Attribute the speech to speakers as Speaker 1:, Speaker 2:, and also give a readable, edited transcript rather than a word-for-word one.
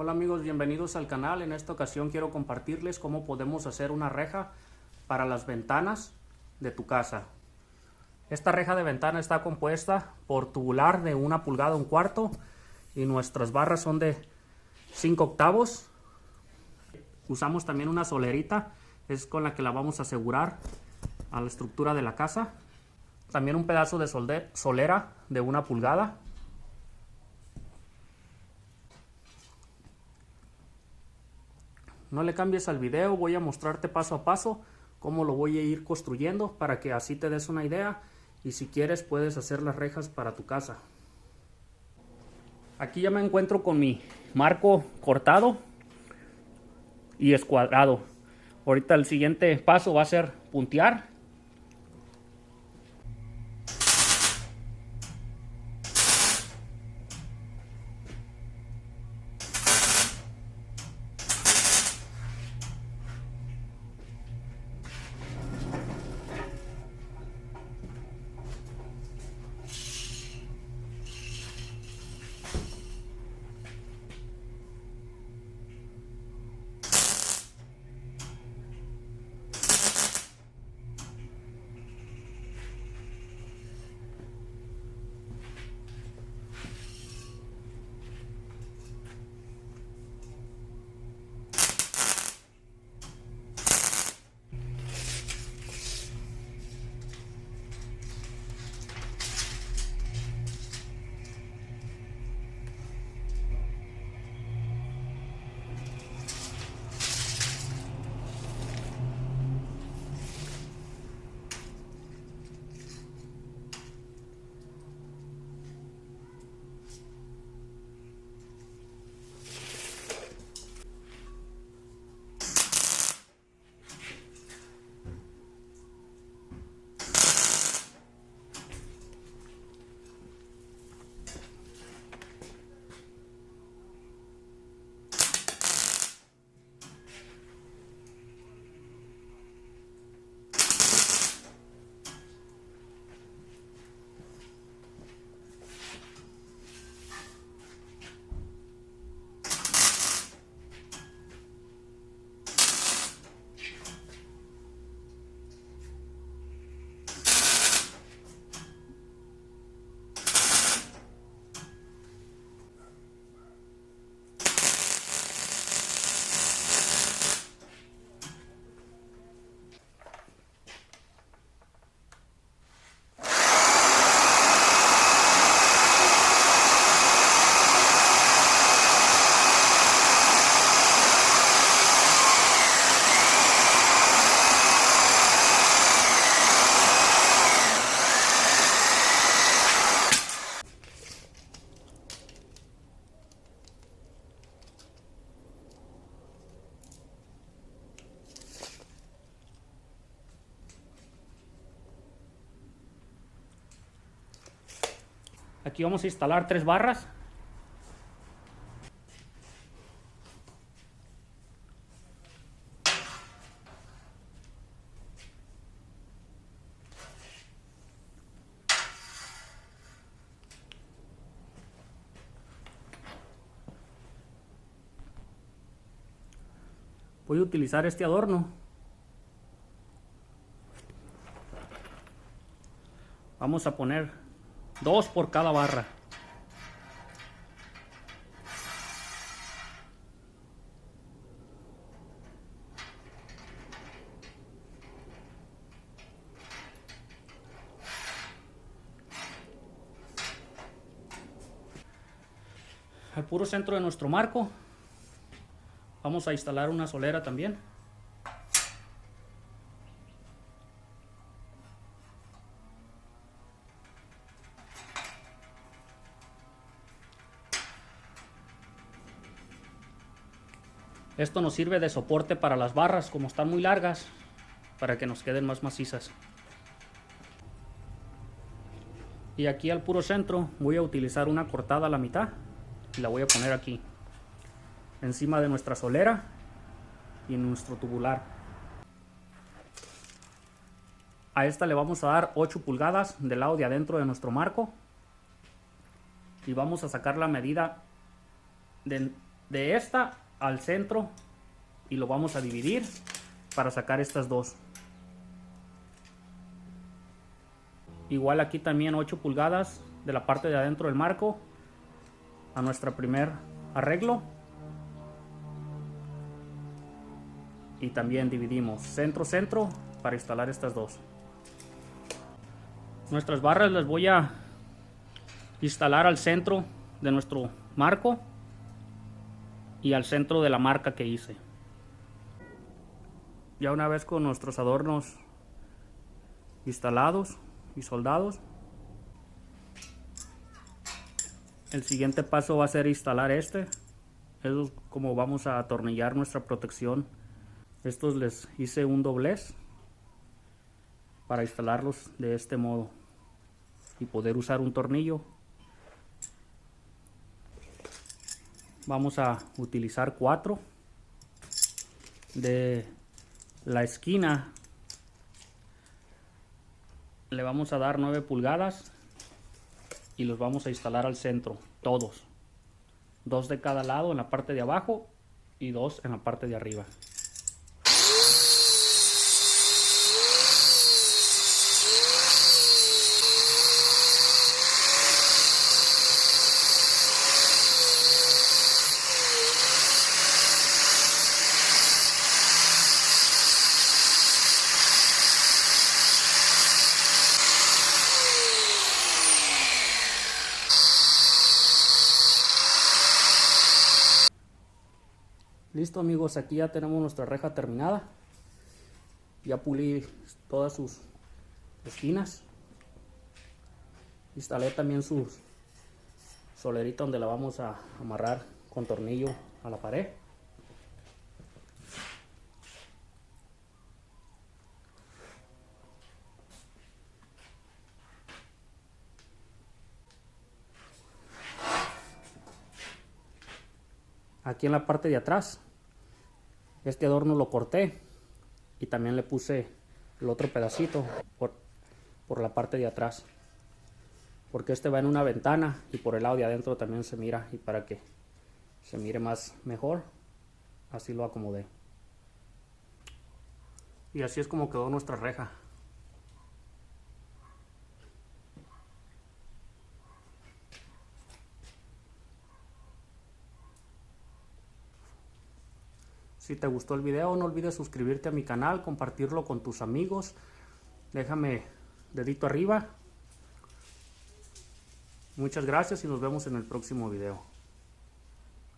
Speaker 1: Hola amigos, bienvenidos al canal. En esta ocasión quiero compartirles cómo podemos hacer una reja para las ventanas de tu casa. Esta reja de ventana está compuesta por tubular de 1 pulgada 1/4 y nuestras barras son de 5 octavos. Usamos también una solerita, es con la que la vamos a asegurar a la estructura de la casa. También un pedazo de solera de 1 pulgada. No le cambies al video, voy a mostrarte paso a paso cómo lo voy a ir construyendo para que así te des una idea y si quieres puedes hacer las rejas para tu casa. Aquí ya me encuentro con mi marco cortado y escuadrado. Ahorita el siguiente paso va a ser puntear. Aquí vamos a instalar 3 barras. Voy a utilizar este adorno. Vamos a poner 2 por cada barra. Al puro centro de nuestro marco vamos a instalar una solera también. Esto nos sirve de soporte para las barras, como están muy largas, para que nos queden más macizas. Y aquí al puro centro voy a utilizar una cortada a la mitad y la voy a poner aquí, encima de nuestra solera y en nuestro tubular. A esta le vamos a dar 8 pulgadas del lado de adentro de nuestro marco y vamos a sacar la medida de de esta al centro y lo vamos a dividir para sacar estas dos. Igual aquí también 8 pulgadas de la parte de adentro del marco a nuestro primer arreglo. Y también dividimos centro-centro para instalar estas dos. Nuestras barras las voy a instalar al centro de nuestro marco y al centro de la marca que hice. Ya una vez con nuestros adornos instalados y soldados, el siguiente paso va a ser instalar este. Eso es como vamos a atornillar nuestra protección. Estos les hice un doblez para instalarlos de este modo y poder usar un tornillo. Vamos a utilizar 4 de la esquina. Le vamos a dar 9 pulgadas y los vamos a instalar al centro, todos. 2 de cada lado en la parte de abajo y 2 en la parte de arriba. Listo amigos, aquí ya tenemos nuestra reja terminada. Ya pulí todas sus esquinas. Instalé también su solerita donde la vamos a amarrar con tornillo a la pared. Aquí en la parte de atrás, este adorno lo corté y también le puse el otro pedacito por la parte de atrás, porque este va en una ventana y por el lado de adentro también se mira, y para que se mire más mejor, así lo acomodé. Y así es como quedó nuestra reja. Si te gustó el video, no olvides suscribirte a mi canal, compartirlo con tus amigos. Déjame dedito arriba. Muchas gracias y nos vemos en el próximo video.